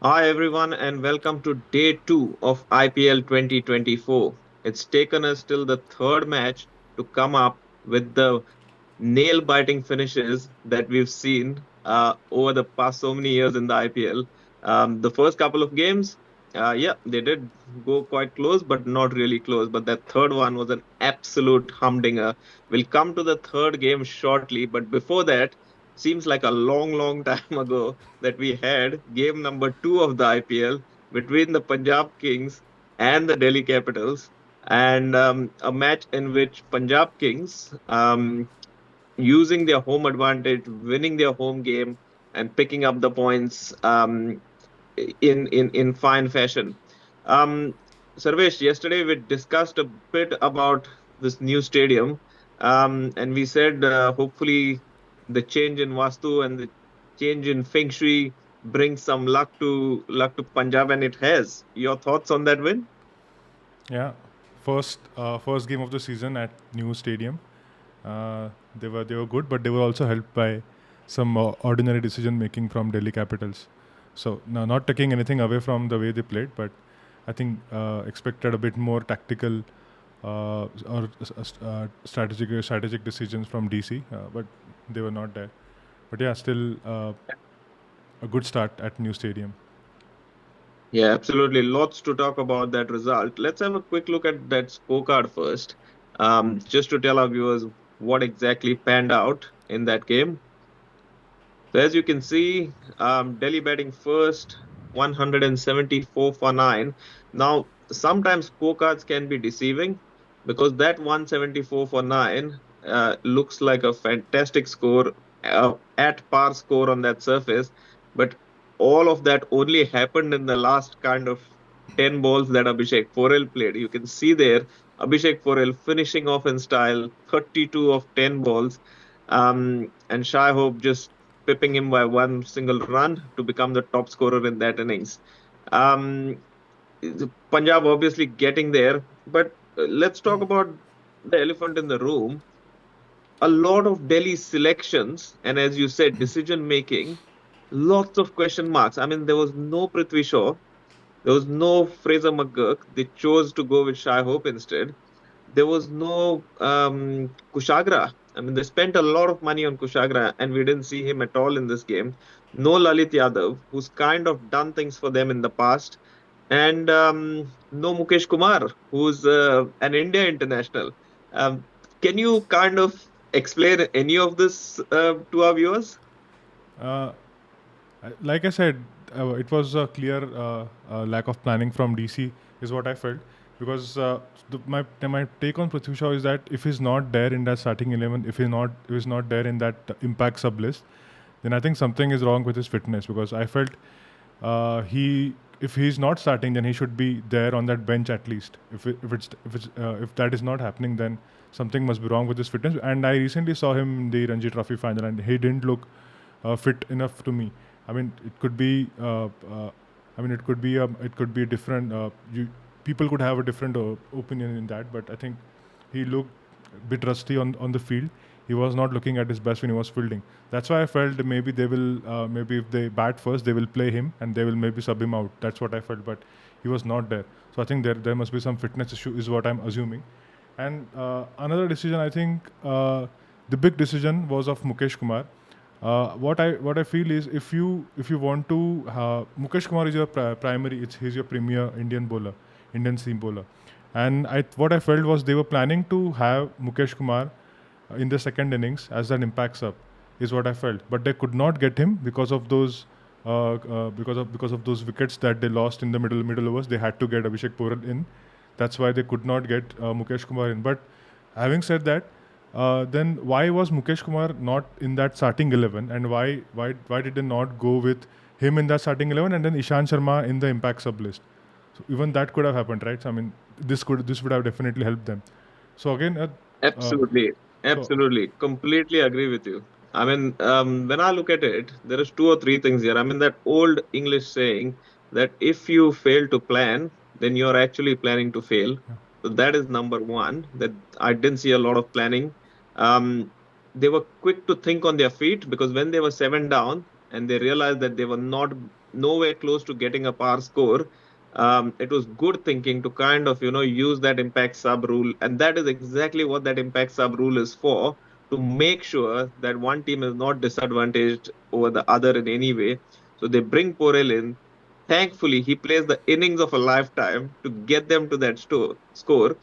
Hi, everyone, and welcome to day two of IPL 2024. It's taken us till the third match to come up with the nail biting finishes that we've seen over the past so many years in the IPL. The first couple of games, yeah, they did go quite close, but not really close. But that third one was an absolute humdinger. We'll come to the third game shortly, but before that, seems like a long, long time ago that we had game number two of the IPL between the Punjab Kings and the Delhi Capitals, and a match in which Punjab Kings, using their home advantage, winning their home game, and picking up the points in fine fashion. Um, Sarvesh, yesterday we discussed a bit about this new stadium, and we said hopefully the change in Vastu and the change in Feng Shui brings some luck to Punjab, and it has. Your thoughts on that win? Yeah, first game of the season at new stadium. They were good, but they were also helped by some ordinary decision making from Delhi Capitals. So now, not taking anything away from the way they played, but I think expected a bit more tactical or strategic decisions from DC, but they were not there. But yeah, still a good start at new stadium. Yeah, absolutely. Lots to talk about that result. Let's have a quick look at that scorecard first, just to tell our viewers what exactly panned out in that game. So as you can see, Delhi batting first, 174 for 9. Now, sometimes scorecards can be deceiving because that 174 for 9 looks like a fantastic score, at par score on that surface. But all of that only happened in the last kind of 10 balls that Abhishek Porel played. You can see there Abhishek Porel finishing off in style, 32 of 10 balls. And Shai Hope just pipping him by one single run to become the top scorer in that innings. Um, Punjab obviously getting there, but let's talk about the elephant in the room. A lot of Delhi selections, and as you said, decision making, lots of question marks. I mean, there was no Prithvi Shaw, there was no Fraser McGurk. They chose to go with Shai Hope instead. There was no Kushagra. I mean, they spent a lot of money on Kushagra, and we didn't see him at all in this game. No Lalit Yadav, who's kind of done things for them in the past, and no Mukesh Kumar, who's an India international. Um, can you kind of explain any of this to our viewers? Uh, like I said, it was a clear lack of planning from DC, is what I felt. Because my take on Prithvi Shaw is that if he's not there in that starting 11, if he's not there in that impact sub list, then I think something is wrong with his fitness. Because I felt he if he's not starting, then he should be there on that bench at least. If that is not happening, then something must be wrong with his fitness. And I recently saw him in the Ranji Trophy final, and he didn't look fit enough to me. I mean, it could be. It could be different. People could have a different opinion in that, but I think he looked a bit rusty on the field. He was not looking at his best when he was fielding. That's why I felt maybe they will, maybe if they bat first, they will play him and they will maybe sub him out. That's what I felt, but he was not there. So I think there must be some fitness issue, is what I'm assuming. And another decision, I think the big decision was of Mukesh Kumar. What I feel is if you want to Mukesh Kumar is your primary, he's your premier Indian bowler, Indian seam bowler, and what I felt was they were planning to have Mukesh Kumar in the second innings as an impact sub, is what I felt. But they could not get him because of those because of those wickets that they lost in the middle overs. They had to get Abhishek Porel in. That's why they could not get Mukesh Kumar in. But having said that, then why was Mukesh Kumar not in that starting 11, and why did they not go with him in that starting 11 and then Ishan Sharma in the impact sub list? So even that could have happened, right? So, I mean, this would have definitely helped them. So again, uh, Absolutely. so Absolutely. Completely agree with you. I mean, when I look at it, there is two or three things here. I mean, that old English saying that if you fail to plan, then you're actually planning to fail. So that is number one, that I didn't see a lot of planning. They were quick to think on their feet because when they were seven down and they realized that they were not nowhere close to getting a par score. It was good thinking to kind of, use that impact sub rule. And that is exactly what that impact sub rule is for, to make sure that one team is not disadvantaged over the other in any way. So they bring Porel in. Thankfully, he plays the innings of a lifetime to get them to that score.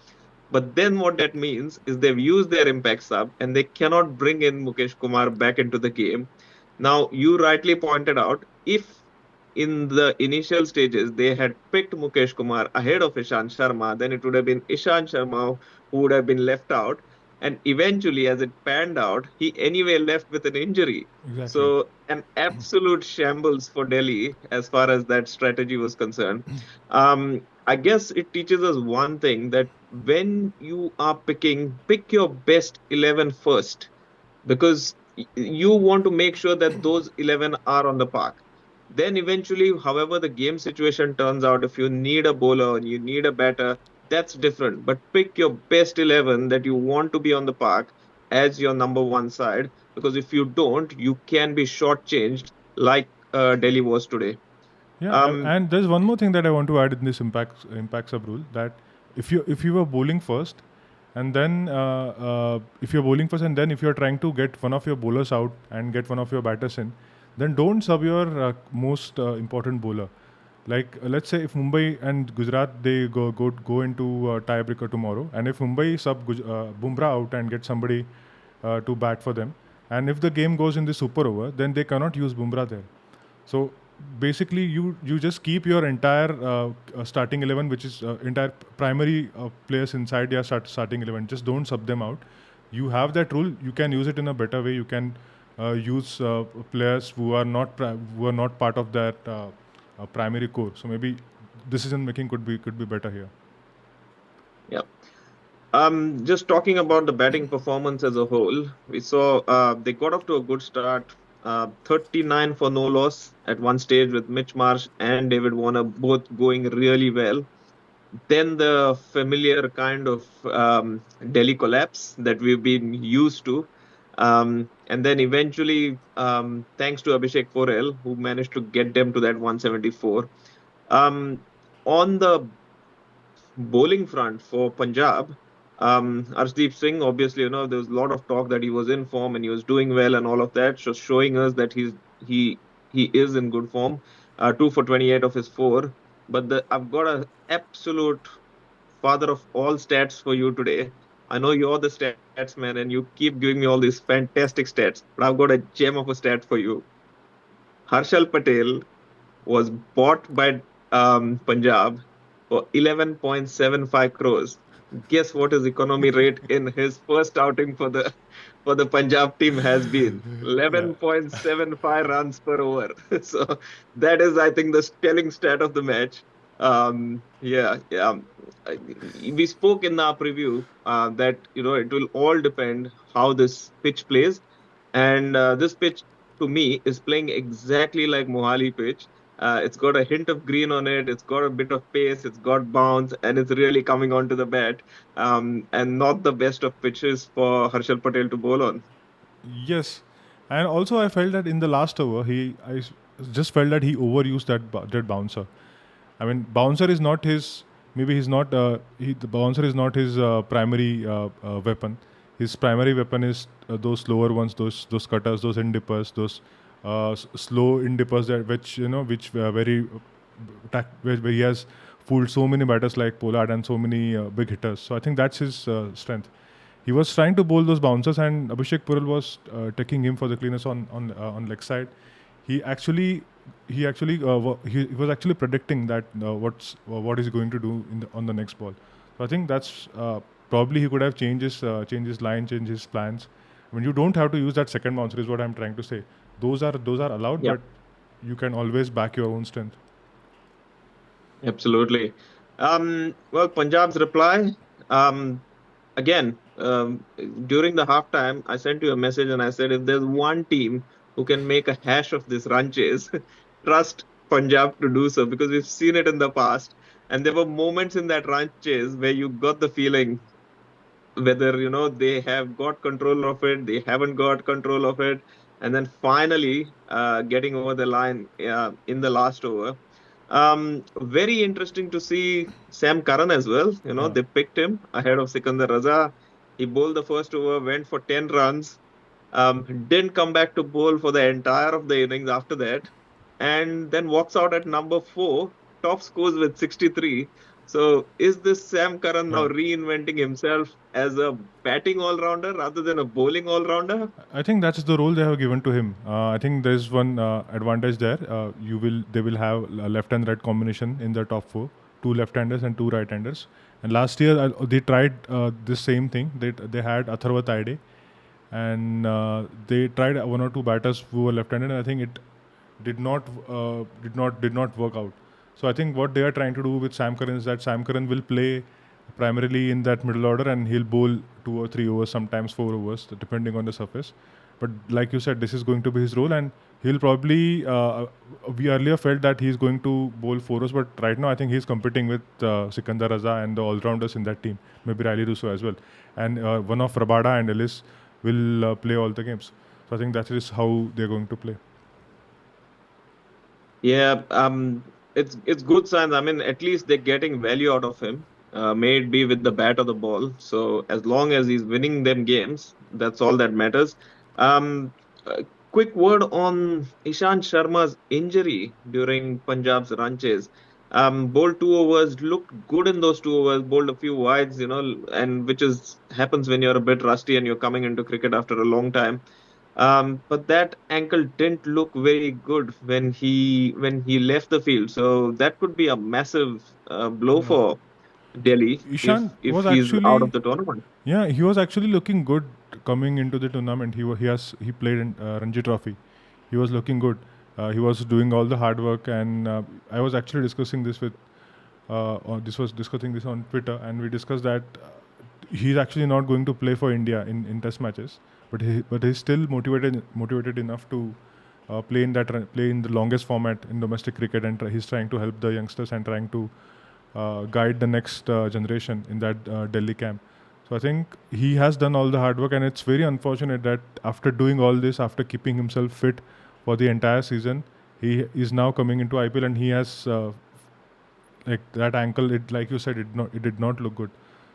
But then what that means is they've used their impact sub and they cannot bring in Mukesh Kumar back into the game. Now, you rightly pointed out, if in the initial stages they had picked Mukesh Kumar ahead of Ishant Sharma, then it would have been Ishant Sharma who would have been left out. And eventually, as it panned out, he anyway left with an injury. Exactly. So, an absolute shambles for Delhi as far as that strategy was concerned. I guess it teaches us one thing, that when you are picking, pick your best 11 first, because you want to make sure that those 11 are on the park. Then eventually, however the game situation turns out, if you need a bowler and you need a batter, that's different. But pick your best 11 that you want to be on the park as your number one side, because if you don't, you can be shortchanged like Delhi was today. Yeah, Um, and there's one more thing that I want to add in this impact sub rule, that if you were bowling first, and then if you're bowling first, and then if you're trying to get one of your bowlers out and get one of your batters in, then don't sub your most important bowler. Like let's say if Mumbai and Gujarat, they go into tiebreaker tomorrow, and if Mumbai sub Bumrah out and get somebody to bat for them, and if the game goes in the super over, then they cannot use Bumrah there. So basically, you just keep your entire starting 11, which is entire primary players inside your starting 11. Just don't sub them out. You have that rule. You can use it in a better way. You can use players who are not part of that primary core. So maybe decision making could be better here. yeah. Just talking about the batting performance as a whole, we saw they got off to a good start. 39 for no loss at one stage, with Mitch Marsh and David Warner both going really well. Then the familiar kind of Delhi collapse that we've been used to. And then eventually, thanks to Abhishek Porel, who managed to get them to that 174. Um, on the bowling front for Punjab, Arshdeep Singh, obviously, there was a lot of talk that he was in form and he was doing well and all of that, so showing us that he is in good form. 2 for 28 of his four. But I've got a absolute father of all stats for you today. I know you're the stats man and you keep giving me all these fantastic stats, but I've got a gem of a stat for you. Harshal Patel was bought by Punjab for 11.75 crores. Guess what his economy rate in his first outing for the Punjab team has been? Yeah. 11.75 runs per over. So that is, I think, the telling stat of the match. Yeah, yeah. We spoke in our preview that it will all depend how this pitch plays, and this pitch to me is playing exactly like Mohali pitch. It's got a hint of green on it. It's got a bit of pace. It's got bounce, and it's really coming onto the bat. And not the best of pitches for Harshal Patel to bowl on. Yes, and also I felt that in the last over, just felt that he overused that bouncer. I mean, bouncer is not his. Maybe he's not. The bouncer is not his primary weapon. His primary weapon is those slower ones, those cutters, those in dippers, those slow in dippers that which very where he has fooled so many batters like Pollard and so many big hitters. So I think that's his strength. He was trying to bowl those bouncers, and Abhishek Purel was taking him for the cleaners on leg side. He actually he was actually predicting that what he's going to do on the next ball. So I think that's probably he could have changed his line, changed his plans. I mean, you don't have to use that second bouncer, is what I'm trying to say. Those are allowed, Yeah, but you can always back your own strength. absolutely. Well, Punjab's reply. Again, during the halftime, I sent you a message and I said, if there's one team who can make a hash of this run chase, trust Punjab to do so, because we've seen it in the past. And there were moments in that run chase where you got the feeling whether they have got control of it, they haven't got control of it. and then finally getting over the line in the last over. Very interesting to see Sam Curran as well. You know, Yeah. they picked him ahead of Sikandar Raza. He bowled the first over, went for 10 runs, didn't come back to bowl for the entire of the innings after that, and then walks out at number four, top scores with 63. So is this Sam Curran now Yeah. reinventing himself as a batting all-rounder rather than a bowling all-rounder? I think that's the role they have given to him. I think there's one advantage there. They will have a left and right combination in the top four, two left-handers and two right-handers. And last year they tried this same thing. They had Atharva Taide, and they tried one or two batters who were left-handed, and I think it did not work out. So I think what they are trying to do with Sam Curran is that Sam Curran will play primarily in that middle order, and he'll bowl 2 or 3 overs, sometimes 4 overs, depending on the surface. But like you said, this is going to be his role, and he'll probably. We earlier felt that he's going to bowl 4 overs, but right now I think he's competing with Sikandar Raza and the all-rounders in that team, maybe Riley Russo as well, and one of Rabada and Ellis will play all the games. So I think that is how they're going to play. Yeah, it's good signs. I mean, at least they're getting value out of him, may it be with the bat or the ball. So as long as he's winning them games, that's all that matters. Um, a quick word on Ishant Sharma's injury during Punjab's run chase. Bowled 2 overs, looked good in those 2 overs, bowled a few wides, you know, and which is happens when you're a bit rusty and you're coming into cricket after a long time. But that ankle didn't look very good when he left the field. So that could be a massive blow Yeah. for Delhi Ishant if was he's out of actually, the tournament. yeah, he was actually looking good coming into the tournament. He played in Ranji Trophy. He was looking good. He was doing all the hard work, and I was actually discussing this with. This was discussing this on Twitter, and we discussed that he's actually not going to play for India in Test matches, but he's still motivated enough to play in the longest format in domestic cricket, and he's trying to help the youngsters and trying to guide the next generation in that Delhi camp. So I think he has done all the hard work, and it's very unfortunate that after doing all this, after keeping himself fit for the entire season, he is now coming into IPL and he has like that ankle. It, like you said, it did not look good.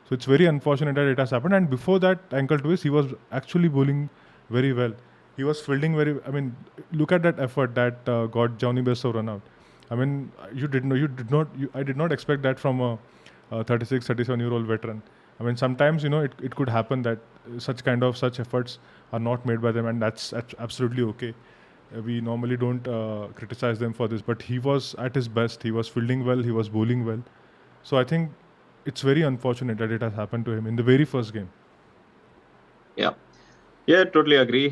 So it's very unfortunate that it has happened. And before that ankle twist, he was actually bowling very well. He was fielding very. I mean, look at that effort that got Johnny Bairstow run out. I mean, you did know you did not. I did not expect that from a 36, 37-year-old veteran. I mean, sometimes it could happen that such efforts are not made by them, and that's absolutely okay. We normally don't criticize them for this, but he was at his best. He was fielding well. He was bowling well. So I think it's very unfortunate that it has happened to him in the very first game. Yeah. Yeah, totally agree.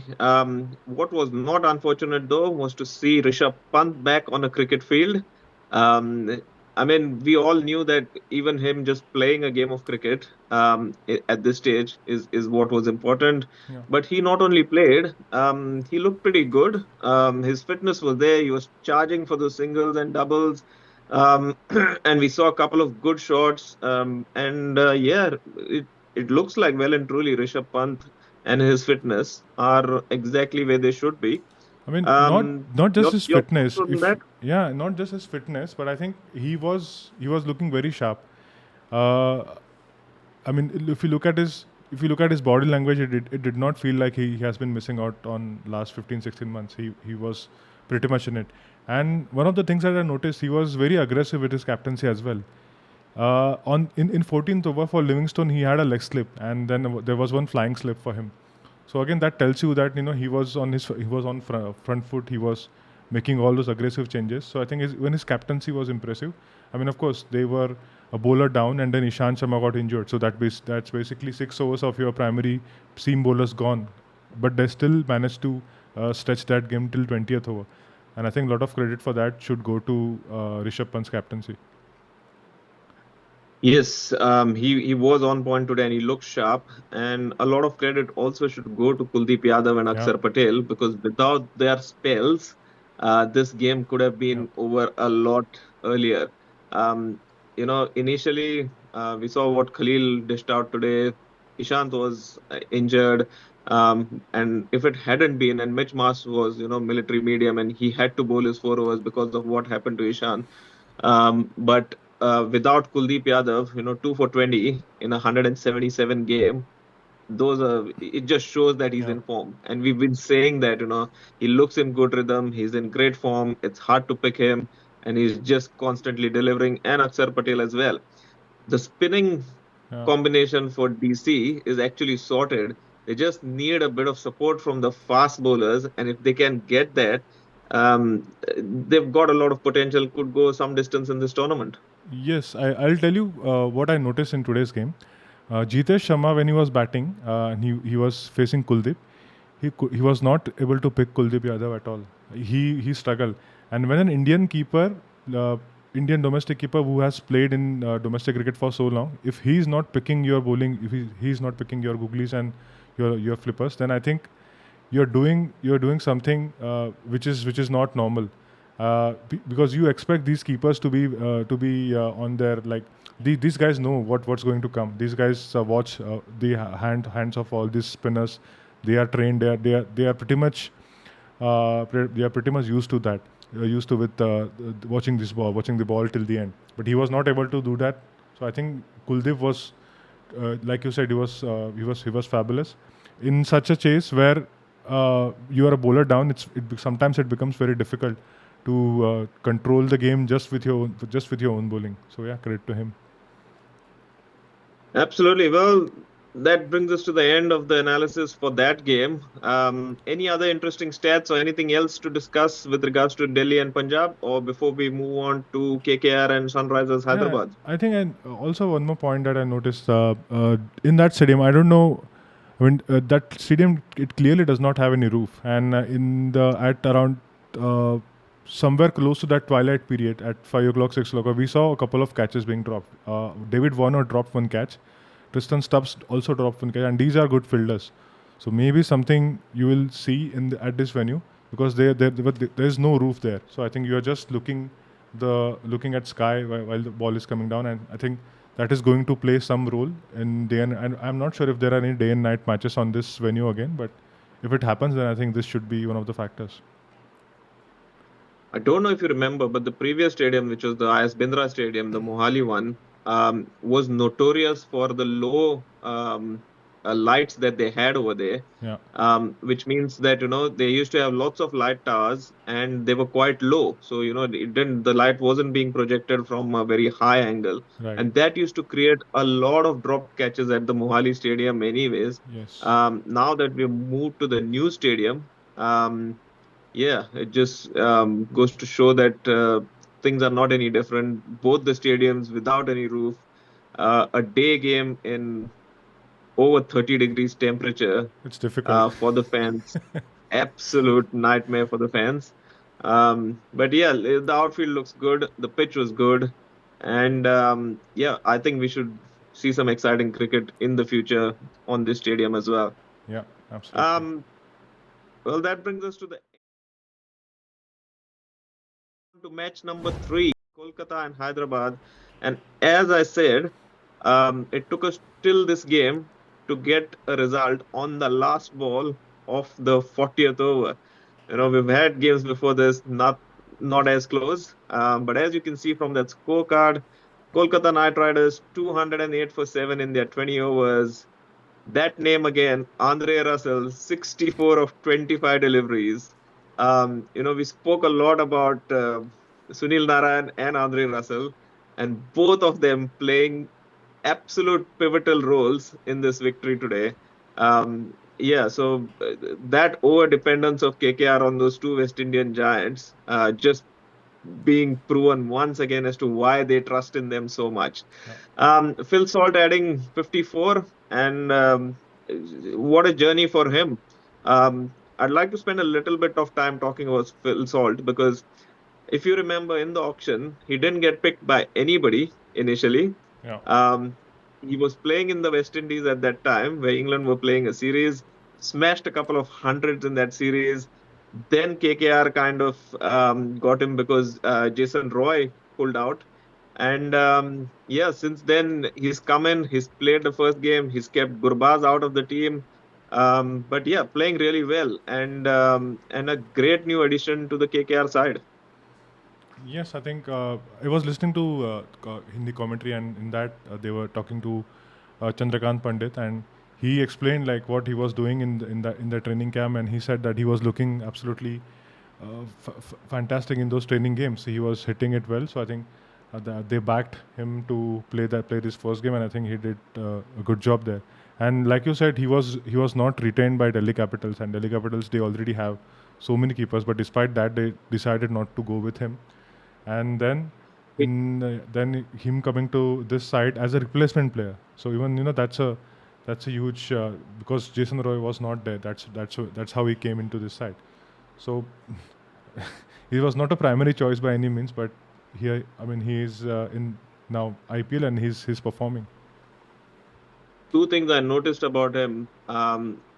What was not unfortunate though was to see Rishabh Pant back on a cricket field. Um, I mean, we all knew that even him just playing a game of cricket at this stage is what was important. Yeah. But he not only played, he looked pretty good. His fitness was there. He was charging for the singles and doubles. And we saw a couple of good shots. And yeah, it looks like well and truly Rishabh Pant and his fitness are exactly where they should be. I mean, not just his Your thoughts fitness. on If that? yeah, not just his fitness, but I think he was looking very sharp. Uh, I mean, if you look at his body language, it did not feel like he has been missing out on last 15, 16 months. He was pretty much in it. And one of the things that I noticed, he was very aggressive with his captaincy as well. On in 14th over for Livingstone, he had a leg slip, and then there was one flying slip for him. So again, that tells you that he was on front foot. He was making all those aggressive changes. So I think when his captaincy was impressive. I mean, of course, they were a bowler down, and then Ishant Sharma got injured. So that's basically 6 overs of your primary seam bowlers gone, but they still managed to stretch that game till 20th over. And I think a lot of credit for that should go to Rishabh Pant's captaincy. Yes, he was on point today and he looked sharp. And a lot of credit also should go to Kuldeep Yadav and Yeah, Akshar Patel because without their spells, this game could have yeah. been over a lot earlier. Um, initially we saw what Khalil dished out today. Ishant was injured. And if it hadn't been, and Mitch Marsh was, military medium, and he had to bowl his 4 overs because of what happened to Ishan. But without Kuldeep Yadav, 2 for 20 in a 177 game, it just shows that he's Yeah. in form. And we've been saying that, he looks in good rhythm, he's in great form, it's hard to pick him, and he's just constantly delivering, and Akshar Patel as well. The spinning Yeah. combination for DC is actually sorted. They just need a bit of support from the fast bowlers, and if they can get that, they've got a lot of potential, could go some distance in this tournament. Yes, I'll tell you what I noticed in today's game. Jitesh Sharma, when he was batting, and he was facing Kuldeep, he was not able to pick Kuldeep Yadav at all. He struggled. And when an uh, Indian domestic keeper who has played in domestic cricket for so long, if he's not picking your bowling, if he's not picking your googlies and your flippers, then I think you're doing something which is not normal, because you expect these keepers to be on their, like, these guys know what's going to come. These guys watch the hands of all these spinners. They are trained. They are pretty much used to that. Used to with watching the ball till the end. But he was not able to do that. So I think Kuldeep was, like you said, he was fabulous in such a chase where you are a bowler down. Sometimes it becomes very difficult to control the game just with your own bowling. So yeah, credit to him. Absolutely. Well, that brings us to the end of the analysis for that game. Any other interesting stats or anything else to discuss with regards to Delhi and Punjab, or before we move on to KKR and Sunrisers Yeah, Hyderabad? I think, and also one more point that I noticed in that stadium. I don't know. I mean, that stadium, it clearly does not have any roof, and in the at around uh, somewhere close to that twilight period at 5 o'clock, 6 o'clock, we saw a couple of catches being dropped. David Warner dropped one catch. Tristan Stubbs also dropped one catch, and these are good fielders. So maybe something you will see at this venue, because there is no roof there. So I think you are just looking at sky while the ball is coming down, and I think that is going to play some role in day and I'm not sure if there are any day and night matches on this venue again, but if it happens, then I think this should be one of the factors. I don't know if you remember, but the previous stadium, which was the IS Bindra Stadium, the Mohali one, was notorious for the low lights that they had over there. Yeah. Which means that they used to have lots of light towers, and they were quite low. So the light wasn't being projected from a very high angle, Right. and that used to create a lot of dropped catches at the Mohali Stadium, anyways. Yes. Now that we've moved to the new stadium. Yeah, it just goes to show that things are not any different. Both the stadiums without any roof, a day game in over 30 degrees temperature It's difficult. for the fans. Absolute nightmare for the fans. But yeah, the outfield looks good. The pitch was good. And yeah, I think we should see some exciting cricket in the future on this stadium as well. Yeah, absolutely. Um, well, that brings us to match number three, Kolkata and Hyderabad. And as I said, it took us till this game to get a result on the last ball of the 40th over. We've had games before this, not as close. But as you can see from that scorecard, Kolkata Knight Riders 208 for 7 in their 20 overs. That name again, Andre Russell, 64 of 25 deliveries. We spoke a lot about Sunil Narayan and Andre Russell, and both of them playing absolute pivotal roles in this victory today. Yeah, so that over dependence of KKR on those two West Indian giants just being proven once again as to why they trust in them so much. Yeah. Phil Salt adding 54, and what a journey for him. I'd like to spend a little bit of time talking about Phil Salt, because if you remember in the auction, he didn't get picked by anybody initially. Yeah. Um, he was playing in the West Indies at that time, where England were playing a series, smashed a couple of hundreds in that series. Then KKR kind of got him because Jason Roy pulled out. And yeah, since then he's come in, he's played the first game, he's kept Gurbaz out of the team. But yeah, playing really well, and a great new addition to the KKR side. Yes, I think I was listening to Hindi commentary, and in that they were talking to Chandrakant Pandit, and he explained like what he was doing in the training camp, and he said that he was looking absolutely fantastic in those training games. He was hitting it well, so I think they backed him to play this first game, and I think he did a good job there. And like you said, he was not retained by Delhi Capitals, and Delhi Capitals they already have so many keepers, but despite that, they decided not to go with him. And then him coming to this side as a replacement player. So even that's a huge because Jason Roy was not there. That's how he came into this side. So he was not a primary choice by any means, but here I mean he is in now IPL and he's performing. Two things I noticed about him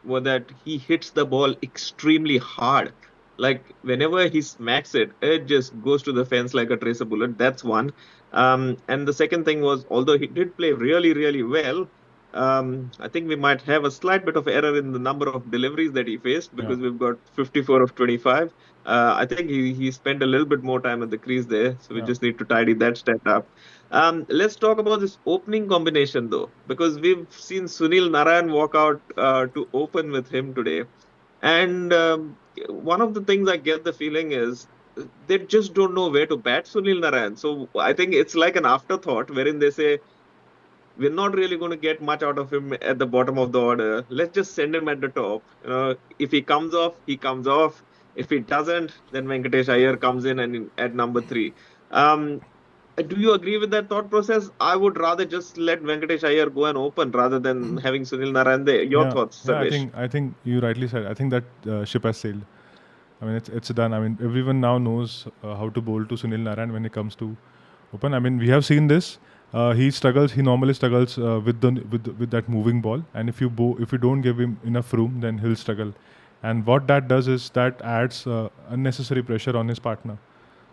were that he hits the ball extremely hard. Like whenever he smacks it, it just goes to the fence like a tracer bullet. That's one. And the second thing was, although he did play really, really well, I think we might have a slight bit of error in the number of deliveries that he faced Yeah. because we've got 54 of 25. I think he spent a little bit more time at the crease there, so we Yeah. just need to tidy that stat up. Let's talk about this opening combination though, because we've seen Sunil Narayan walk out to open with him today. And one of the things I get the feeling is they just don't know where to bat Sunil Narayan. So I think it's like an afterthought wherein they say, we're not really going to get much out of him at the bottom of the order. Let's just send him at the top. If he comes off, he comes off. If he doesn't, then Venkatesh Iyer comes in and at number three. Um, do you agree with that thought process? I would rather just let Venkatesh Iyer go and open rather than having Sunil Narayan there. Your Yeah, thoughts, yeah. I Sarvesh? think I think you rightly said. I think that ship has sailed. I mean, it's done. I mean, everyone now knows how to bowl to Sunil Narayan when it comes to open. I mean, we have seen this. He struggles. He normally struggles with that moving ball. And if you don't give him enough room, then he'll struggle. And what that does is that adds unnecessary pressure on his partner.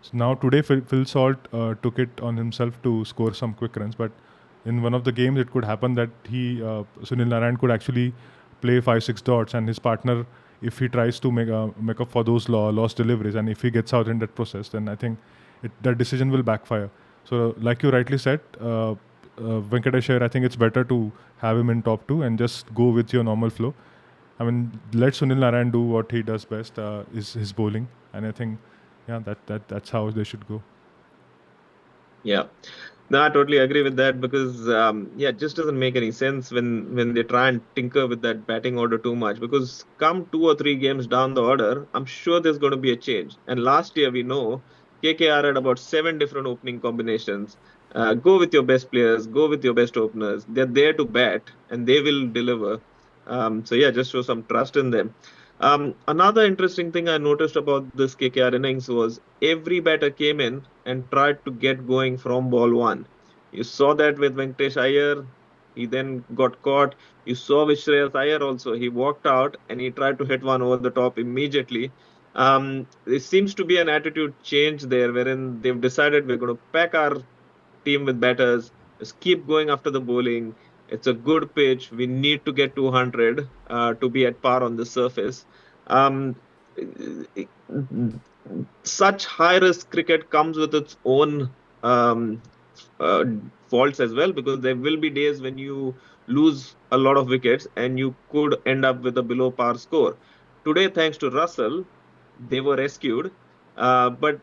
So now today, Phil Salt took it on himself to score some quick runs, but in one of the games, it could happen that Sunil Narayan could actually play 5-6 dots, and his partner, if he tries to make up for those lost deliveries, and if he gets out in that process, then I think that decision will backfire. So, like you rightly said, Venkatesh Iyer, I think it's better to have him in top two and just go with your normal flow. I mean, let Sunil Narayan do what he does best, is his bowling, and I think, yeah, that's how they should go. Yeah. No, I totally agree with that because yeah, it just doesn't make any sense when they try and tinker with that batting order too much. Because come 2 or 3 games down the order, I'm sure there's going to be a change. And last year we know KKR had about 7 different opening combinations. Go with your best players, go with your best openers. They're there to bat and they will deliver. So yeah, just show some trust in them. Another interesting thing I noticed about this KKR innings was every batter came in and tried to get going from ball one. You saw that with Venkatesh Iyer. He then got caught. You saw with Shreyas Iyer also. He walked out and he tried to hit one over the top immediately. There seems to be an attitude change there wherein they've decided we're going to pack our team with batters. Just keep going after the bowling. It's a good pitch. We need to get 200 to be at par on the surface. Um, Such high risk cricket comes with its own um, uh, faults as well because there will be days when you lose a lot of wickets and you could end up with a below par score. Today, thanks to Russell, they were rescued, but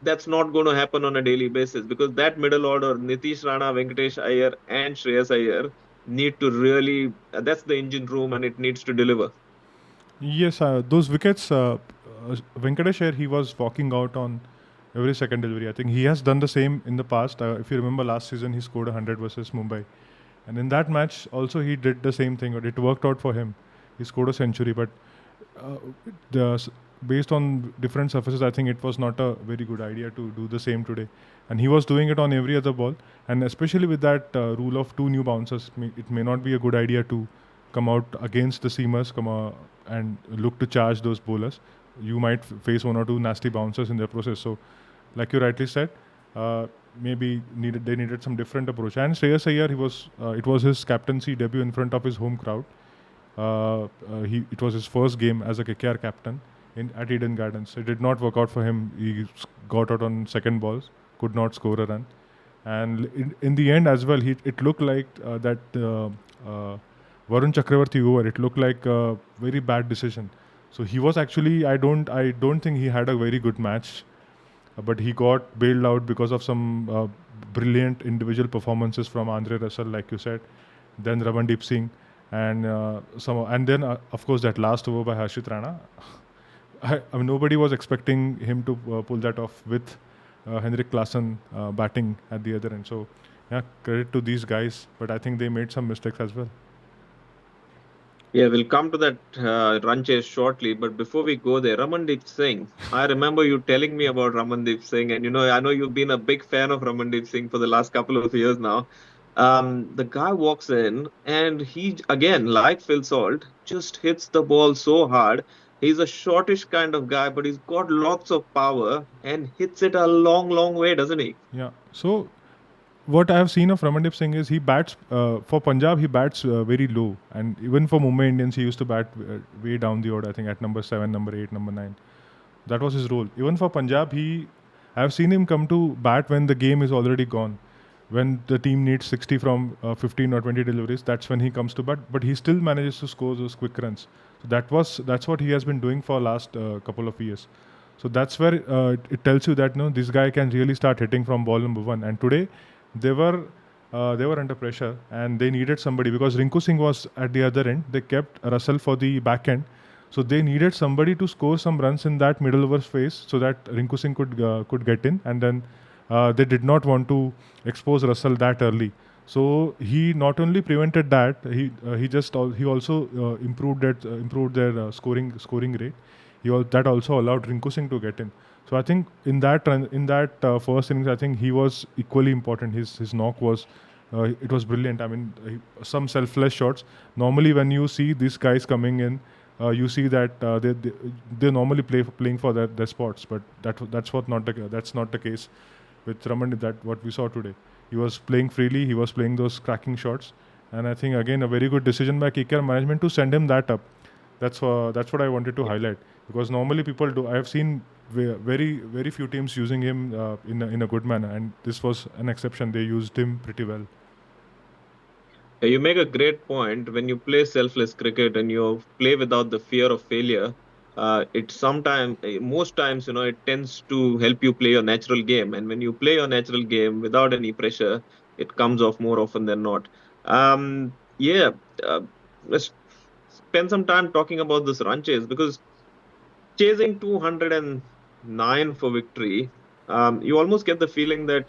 that's not going to happen on a daily basis because that middle order, Nitish Rana, Venkatesh Iyer, and Shreyas Iyer, need to really, that's the engine room and it needs to deliver. Yes, those wickets, Venkatesh Iyer, he was walking out on every second delivery. I think he has done the same in the past. If you remember last season, he scored 100 versus Mumbai. And in that match, also he did the same thing, but it worked out for him. He scored a century, but uh, the, s- based on different surfaces, I think it was not a very good idea to do the same today. And he was doing it on every other ball, and especially with that rule of two new bouncers, it may not be a good idea to come out against the seamers, and look to charge those bowlers. You might face one or two nasty bouncers in the process. So, like you rightly said, maybe they needed some different approach. And Shreyas Iyer, it was his captaincy debut in front of his home crowd. It was his first game as a KKR captain at Eden Gardens. It did not work out for him. He got out on second balls, could not score a run, and in the end as well, it looked like that Varun Chakravarti over. It looked like a very bad decision. So he was actually I don't think he had a very good match, but he got bailed out because of some brilliant individual performances from Andre Russell, like you said, then Ramandeep Singh, and then of course that last over by Harshit Rana. I mean, nobody was expecting him to pull that off with Henrik Klassen batting at the other end. So, yeah, credit to these guys, but I think they made some mistakes as well. Yeah, we'll come to that run chase shortly. But before we go there, Ramandeep Singh, I remember you telling me about Ramandeep Singh, and I know you've been a big fan of Ramandeep Singh for the last couple of years now. The guy walks in, and he again, like Phil Salt, just hits the ball so hard. He's a shortish kind of guy, but he's got lots of power and hits it a long, long way, doesn't he? Yeah. So what I have seen of Ramandeep Singh is he bats for Punjab. He bats very low, and even for Mumbai Indians, he used to bat way down the order. I think at number 7, number 8, number 9. That was his role. Even for Punjab, I have seen him come to bat when the game is already gone. When the team needs 60 from 15 or 20 deliveries, that's when he comes to bat. But he still manages to score those quick runs. So that's what he has been doing for last couple of years. So that's where it tells you that no, this guy can really start hitting from ball number one. And today, they were they were under pressure and they needed somebody because Rinku Singh was at the other end. They kept Russell for the back end, so they needed somebody to score some runs in that middle over phase so that Rinku Singh could get in, and then they did not want to expose Russell that early. So he not only prevented that, he also improved their scoring rate. That also allowed Rinku Singh to get in. So I think in that first innings, I think he was equally important. His knock was it was brilliant. I mean, some selfless shots. Normally, when you see these guys coming in, you see that they normally playing for their spots, but that's not the case with Raman. That what we saw today. He was playing freely. He was playing those cracking shots, and I think again a very good decision by KKR management to send him that up. That's what I wanted to highlight, because normally people do. I have seen very few teams using him in a good manner, and this was an exception. They used him pretty well. You make a great point. When you play selfless cricket and you play without the fear of failure, it sometimes, most times, it tends to help you play your natural game. And when you play your natural game without any pressure, it comes off more often than not. Yeah, let's spend some time talking about this run chase, because chasing 209 for victory, you almost get the feeling that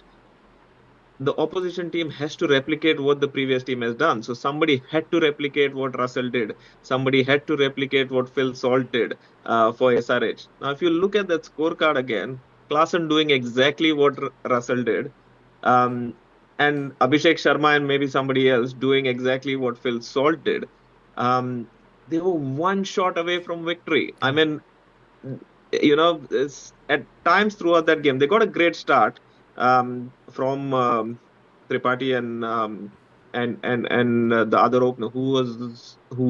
the opposition team has to replicate what the previous team has done. So somebody had to replicate what Russell did. Somebody had to replicate what Phil Salt did for SRH. Now, if you look at that scorecard again, Klassen doing exactly what Russell did, um, and Abhishek Sharma and maybe somebody else doing exactly what Phil Salt did. Um, they were one shot away from victory. I mean, at times throughout that game, they got a great start from Tripathi and the other opener who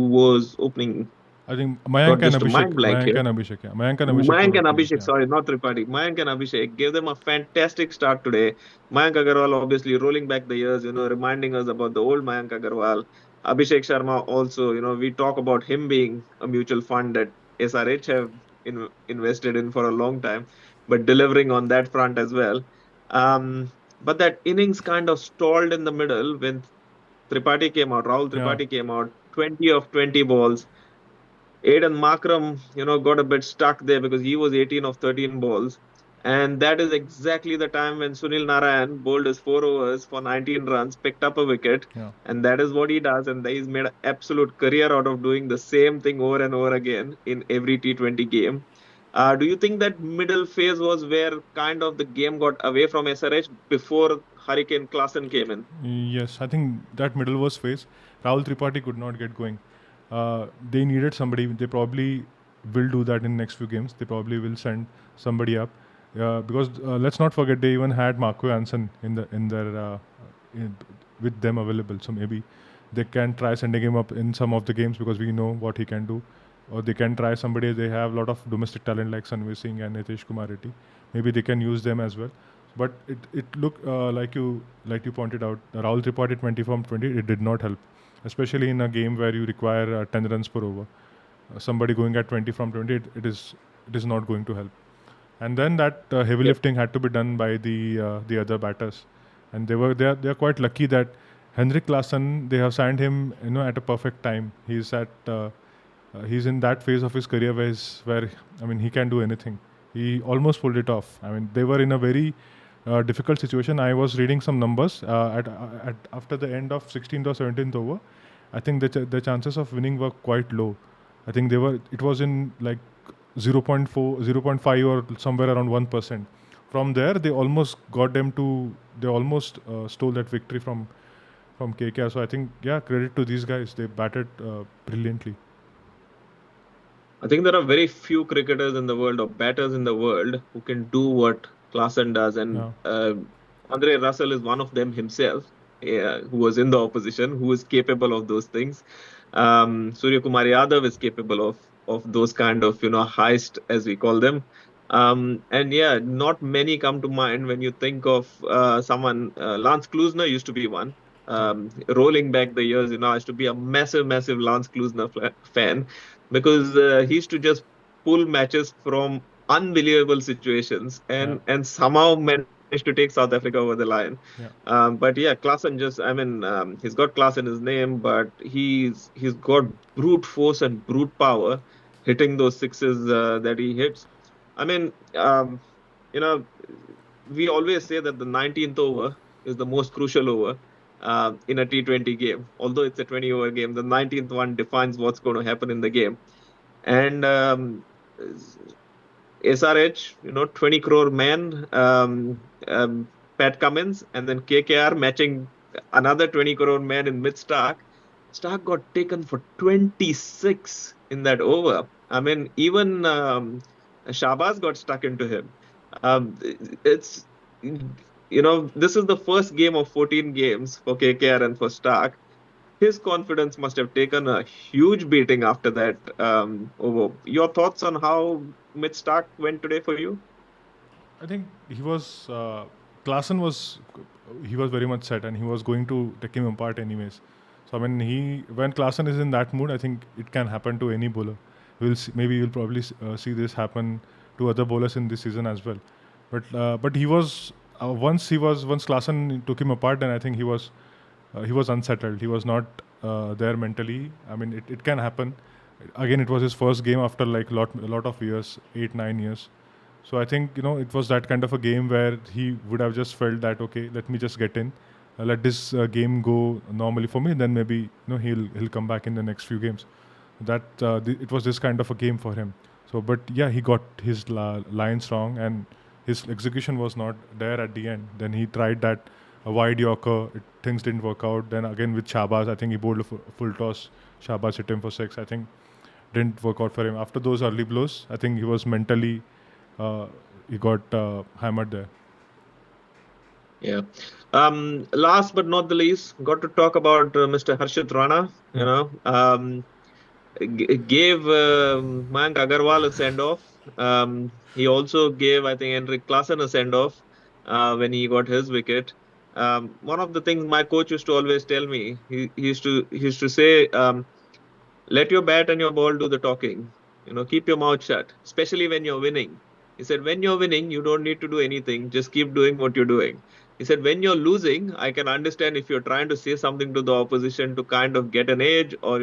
was opening. I think Got just a mind blank here. Mayank and Abhishek Mayank were and key. Abhishek, Yeah. sorry, not Tripathi. Mayank and Abhishek gave them a fantastic start today. Mayank Agarwal obviously rolling back the years, reminding us about the old Mayank Agarwal. Abhishek Sharma also, we talk about him being a mutual fund that SRH have invested in for a long time, but delivering on that front as well. But that innings kind of stalled in the middle when Tripathi came out, Rahul Yeah. Tripathi came out, 20 of 20 balls. Aiden Markram, got a bit stuck there because he was 18 of 13 balls. And that is exactly the time when Sunil Narayan bowled his 4 overs for 19 runs, picked up a wicket. Yeah. And that is what he does. And he's made an absolute career out of doing the same thing over and over again in every T20 game. Do you think that middle phase was where kind of the game got away from SRH before Hurricane Klassen came in? Yes, I think that middle was phase. Rahul Tripathi could not get going. They needed somebody. They probably will do that in next few games. They probably will send somebody up because let's not forget they even had Marco Jansen in their in, with them available. So maybe they can try sending him up in some of the games because we know what he can do, or they can try somebody. They have a lot of domestic talent like Sanvi Singh and Nitish Kumar Reddy. Maybe they can use them as well. But it looked like you pointed out. Rahul Tripathi 20 from 20. It did not help, especially in a game where you require 10 runs per over. Somebody going at 20 from 20, it is not going to help. And then that heavy Yep. lifting had to be done by the other batters, and they are quite lucky that Henrik Larsson, they have signed him, at a perfect time. He's in that phase of his career where I mean he can do anything. He almost pulled it off. I mean they were in a very difficult situation. I was reading some numbers at after the end of 16th or 17th over. I think the chances of winning were quite low. I think it was in like 0.4, 0.5 or somewhere around 1%. From there, they almost stole that victory from KKR. So I think, yeah, credit to these guys. They batted brilliantly. I think there are very few cricketers in the world or batters in the world who can do what Klaasen does, and Yeah, Andre Russell is one of them himself, who was in the opposition, who is capable of those things. Surya Kumar Yadav is capable of those kind of heist, as we call them. And yeah, not many come to mind when you think of someone. Lance Klusener used to be one. yeah, Rolling back the years, I used to be a massive, massive Lance Klusener fan because he used to just pull matches from unbelievable situations yeah, and somehow managed to take South Africa over the line. yeah, But yeah, Klaasen just, I mean, he's got class in his name, but he's got brute force and brute power hitting those sixes that he hits. I mean, you know, we always say that the 19th over is the most crucial over in a T20 game. Although it's a 20 over game, the 19th one defines what's going to happen in the game. And SRH, 20 crore man, Pat Cummins, and then KKR matching another 20 crore man in mid Stark. Stark got taken for 26 in that over. I mean, even Shabazz got stuck into him. It's, this is the first game of 14 games for KKR and for Stark. His confidence must have taken a huge beating after that over. Your thoughts on how Mitch Stark went today for you? I think Klaasen was very much set, and he was going to take him apart anyways. So I mean, when Klaasen is in that mood, I think it can happen to any bowler. Maybe you'll probably see this happen to other bowlers in this season as well. But he was once Klaasen took him apart, then I think he was unsettled. He was not there mentally. I mean, it can happen. Again, it was his first game after like a lot of years, 8 9 years. So I think it was that kind of a game where he would have just felt that, okay, let me just get in, let this game go normally for me. Then maybe he'll come back in the next few games. It was this kind of a game for him. So, but yeah, he got his lines wrong, and his execution was not there at the end. Then he tried that a wide Yorker. Things didn't work out. Then again with Shabazz, I think he bowled a full toss. Shabazz hit him for six. I think didn't work out for him. After those early blows, I think he was mentally uh, he got hammered there. Yeah. Last but not the least, got to talk about Mr. Harshit Rana. Yeah, Gave Mayank Agarwal a send off. He also gave, I think, Henrik Klaasen a send off when he got his wicket. One of the things my coach used to always tell me, he used to say, let your bat and your ball do the talking. Keep your mouth shut, especially when you're winning. He said, when you're winning, you don't need to do anything. Just keep doing what you're doing. He said, when you're losing, I can understand if you're trying to say something to the opposition to kind of get an edge or,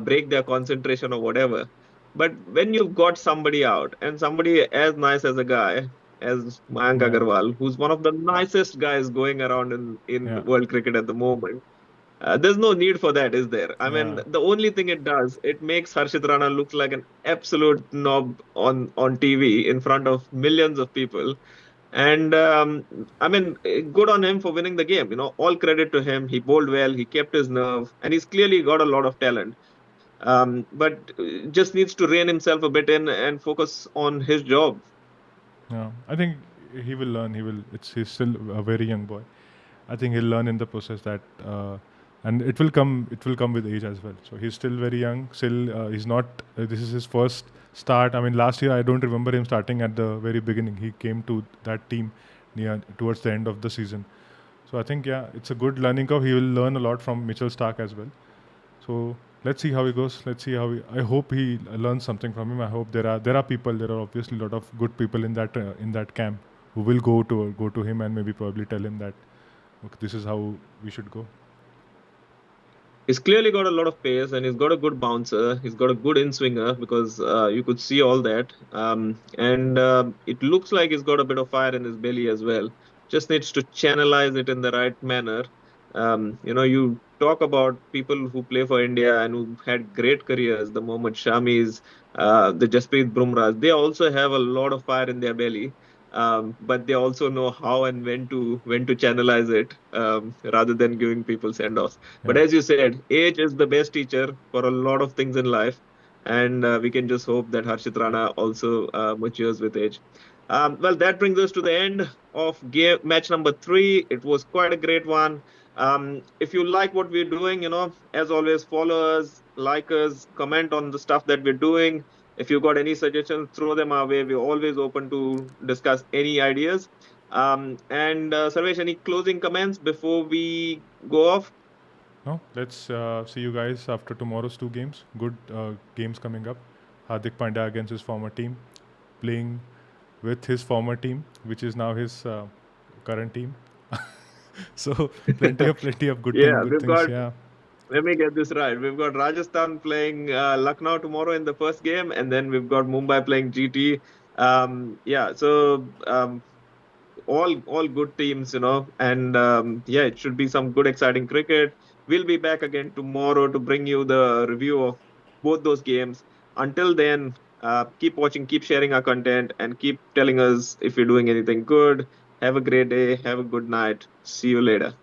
break their concentration or whatever. But when you've got somebody out and somebody as nice as a guy as Mayank yeah, Agarwal, who's one of the nicest guys going around in yeah, world cricket at the moment, there's no need for that, is there? I mean, yeah. the only thing it does, it makes Harshit Rana look like an absolute knob on TV in front of millions of people. And I mean, good on him for winning the game. All credit to him. He bowled well, he kept his nerve, and he's clearly got a lot of talent. But just needs to rein himself a bit in and focus on his job. Yeah, I think he will learn. He's still a very young boy. I think he'll learn in the process that and it will come with age as well. So he's still very young. Still, he's not. This is his first start. I mean, last year I don't remember him starting at the very beginning. He came to that team near towards the end of the season. So I think, yeah, it's a good learning curve. He will learn a lot from Mitchell Stark as well. So let's see how he goes. Let's see how he. I hope he learns something from him. I hope there are people. There are obviously a lot of good people in that camp who will go to him and maybe probably tell him that, okay, this is how we should go. He's clearly got a lot of pace and he's got a good bouncer. He's got a good in swinger because you could see all that. And it looks like he's got a bit of fire in his belly as well. Just needs to channelize it in the right manner. You talk about people who play for India and who had great careers, the Mohammad Shamis, the Jasprit Bumrahs. They also have a lot of fire in their belly. But they also know how and when to channelize it, rather than giving people send-offs. But Yeah. as you said, age is the best teacher for a lot of things in life, and we can just hope that Harshit Yep. Rana also matures with age. Well, that brings us to the end of game match number three. It was quite a great one. If you like what we're doing, as always, follow us, like us, comment on the stuff that we're doing. If you got any suggestions, throw them our way. We're always open to discuss any ideas. And Sarvesh, any closing comments before we go off? No, let's see you guys after tomorrow's two games. Good games coming up. Hardik Pandya against his former team, playing with his former team, which is now his current team. So plenty of Yeah, good we've things. got, Yeah, let me get this right. We've got Rajasthan playing Lucknow tomorrow in the first game, and then we've got Mumbai playing GT. Yeah, so all good teams, and yeah, it should be some good, exciting cricket. We'll be back again tomorrow to bring you the review of both those games. Until then, keep watching, keep sharing our content, and keep telling us if you're doing anything good. Have a great day. Have a good night. See you later.